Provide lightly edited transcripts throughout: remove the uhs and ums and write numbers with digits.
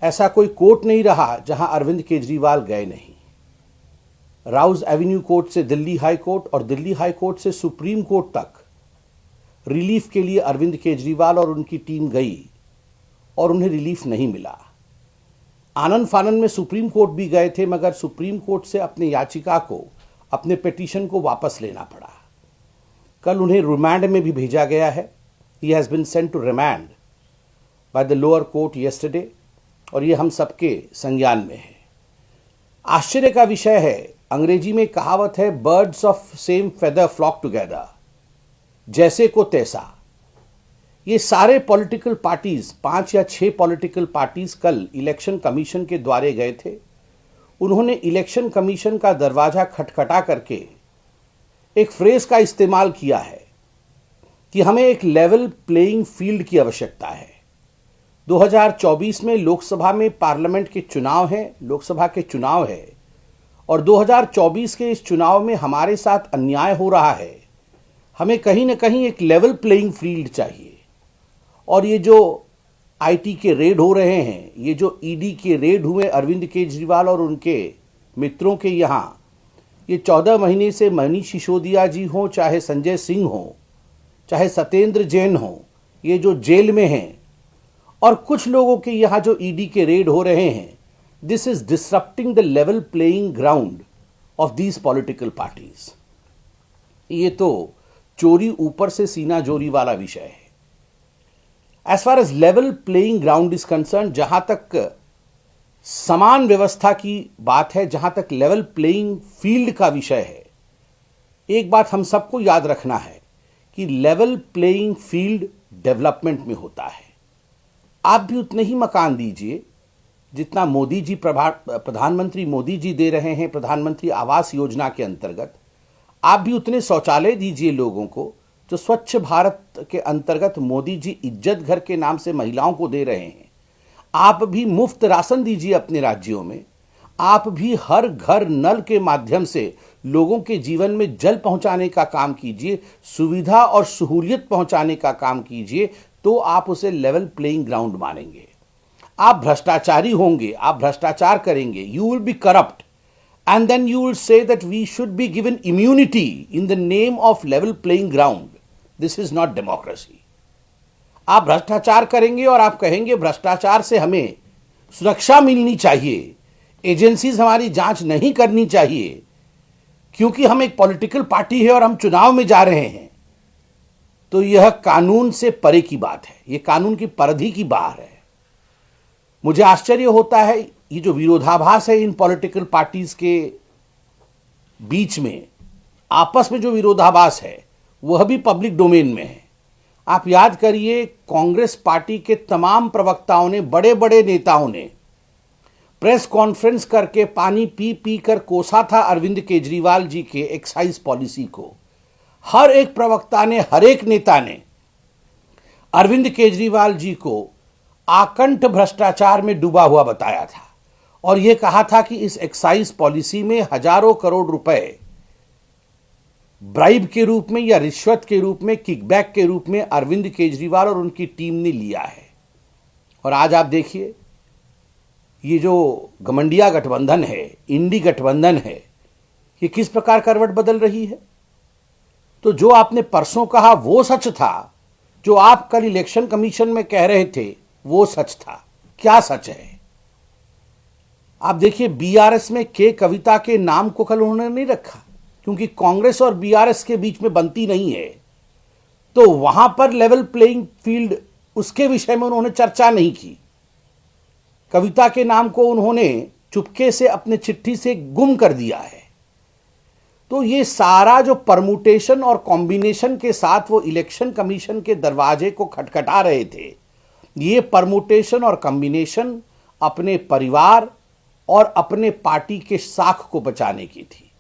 ऐसा कोई कोर्ट नहीं रहा जहां अरविंद केजरीवाल गए नहीं। राउज एवेन्यू कोर्ट से दिल्ली हाई कोर्ट और दिल्ली हाई कोर्ट से सुप्रीम कोर्ट तक रिलीफ के लिए अरविंद केजरीवाल और उनकी टीम गई और उन्हें रिलीफ नहीं मिला। आनंद फानन में सुप्रीम कोर्ट भी गए थे, मगर सुप्रीम कोर्ट से अपनी याचिका को, अपने पिटीशन को वापस लेना पड़ा। कल उन्हें रिमांड में भी भेजा गया है। He has been sent to remand by the lower court yesterday, और ये हम सबके संज्ञान में है। आश्चर्य का विषय है, अंग्रेजी में कहावत है, birds of same feather flock together, जैसे को तैसा। ये सारे पॉलिटिकल पार्टीज, 5 या 6 पॉलिटिकल पार्टीज कल इलेक्शन कमीशन के द्वारे गए थे। उन्होंने इलेक्शन कमीशन का दरवाजा खटखटा करके एक फ्रेज का इस्तेमाल किया है कि हमें एक लेवल प्लेइंग फील्ड की आवश्यकता है। 2024 में लोकसभा में पार्लियामेंट के चुनाव हैं, लोकसभा के चुनाव है, और 2024 के इस चुनाव में हमारे साथ अन्याय हो रहा है। हमें कहीं ना कहीं एक लेवल प्लेइंग फील्ड चाहिए। और ये जो आईटी के रेड हो रहे हैं, ये जो ईडी के रेड हुए अरविंद केजरीवाल और उनके मित्रों के यहाँ, ये 14 महीने से मनीष सिसोदिया जी हों, चाहे संजय सिंह हों, चाहे सत्येंद्र जैन हों, ये जो जेल में हैं, और कुछ लोगों के यहाँ जो ईडी के रेड हो रहे हैं, this is disrupting the level playing ground of these political parties. ये तो चोरी ऊपर से सीना जोरी वाला विषय है। As far as level playing ground is concerned, जहां तक समान व्यवस्था की बात है, जहां तक लेवल प्लेइंग फील्ड का विषय है, एक बात हम सबको याद रखना है कि लेवल प्लेइंग फील्ड डेवलपमेंट में होता है। आप भी उतने ही मकान दीजिए जितना मोदी जी, प्रधानमंत्री मोदी जी दे रहे हैं प्रधानमंत्री आवास योजना के अंतर्गत। आप भी उतने शौचालय दीजिए लोगों को जो स्वच्छ भारत के अंतर्गत मोदी जी इज्जत घर के नाम से महिलाओं को दे रहे हैं। आप भी मुफ्त राशन दीजिए अपने राज्यों में। आप भी हर घर नल के माध्यम से लोगों के जीवन में जल पहुंचाने का काम कीजिए, सुविधा और सहूलियत पहुंचाने का काम कीजिए, तो आप उसे लेवल प्लेइंग ग्राउंड मानेंगे। आप भ्रष्टाचारी होंगे, आप भ्रष्टाचार करेंगे, you will be corrupt, and then you will say that we should be given immunity in the name of level playing ground. This is not democracy. आप भ्रष्टाचार करेंगे और आप कहेंगे भ्रष्टाचार से हमें सुरक्षा मिलनी चाहिए, एजेंसीज हमारी जांच नहीं करनी चाहिए, क्योंकि हम एक पॉलिटिकल पार्टी है और हम चुनाव में जा रहे हैं। तो यह कानून से परे की बात है, यह कानून की परिधि की बाहर है। मुझे आश्चर्य होता है, ये जो विरोधाभास है इन पॉलिटिकल पार्टीज के बीच में, आपस में जो विरोधाभास है वह भी पब्लिक डोमेन में है। आप याद करिए, कांग्रेस पार्टी के तमाम प्रवक्ताओं ने, बड़े बड़े नेताओं ने प्रेस कॉन्फ्रेंस करके पानी पी पी कर कोसा था अरविंद केजरीवाल जी के एक्साइज पॉलिसी को। हर एक प्रवक्ता ने, हर एक नेता ने अरविंद केजरीवाल जी को आकंठ भ्रष्टाचार में डूबा हुआ बताया था और यह कहा था कि इस एक्साइज पॉलिसी में हजारों करोड़ रुपए ब्राइब के रूप में या रिश्वत के रूप में, किकबैक के रूप में अरविंद केजरीवाल और उनकी टीम ने लिया है। और आज आप देखिए, ये जो गठबंधन गठबंधन है, इंडी गठबंधन है, ये किस प्रकार करवट बदल रही है। तो जो आपने परसों कहा वो सच था, जो आप कल इलेक्शन कमीशन में कह रहे थे वो सच था। क्या सच है? आप देखिए, बीआरएस में के कविता के नाम को कल उन्होंने नहीं रखा, क्योंकि कांग्रेस और बीआरएस के बीच में बनती नहीं है। तो वहां पर लेवल प्लेइंग फील्ड, उसके विषय में उन्होंने चर्चा नहीं की। कविता के नाम को उन्होंने चुपके से अपने चिट्ठी से गुम कर दिया है। तो ये सारा जो परमुटेशन और कॉम्बिनेशन के साथ वो इलेक्शन कमीशन के दरवाजे को खटखटा रहे थे, ये परमुटेशन और कॉम्बिनेशन अपने परिवार और अपने पार्टी के साख को बचाने की थी।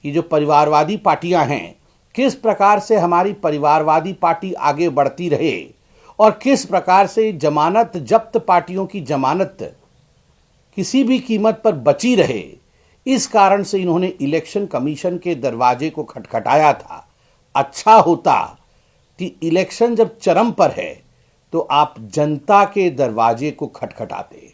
ये जो परिवारवादी पार्टियां हैं, किस प्रकार से हमारी परिवारवादी पार्टी आगे बढ़ती रहे और किस प्रकार से जमानत जब्त पार्टियों की जमानत किसी भी कीमत पर बची रहे, इस कारण से इन्होंने इलेक्शन कमीशन के दरवाजे को खटखटाया था। अच्छा होता कि इलेक्शन जब चरम पर है तो आप जनता के दरवाजे को खटखटाते।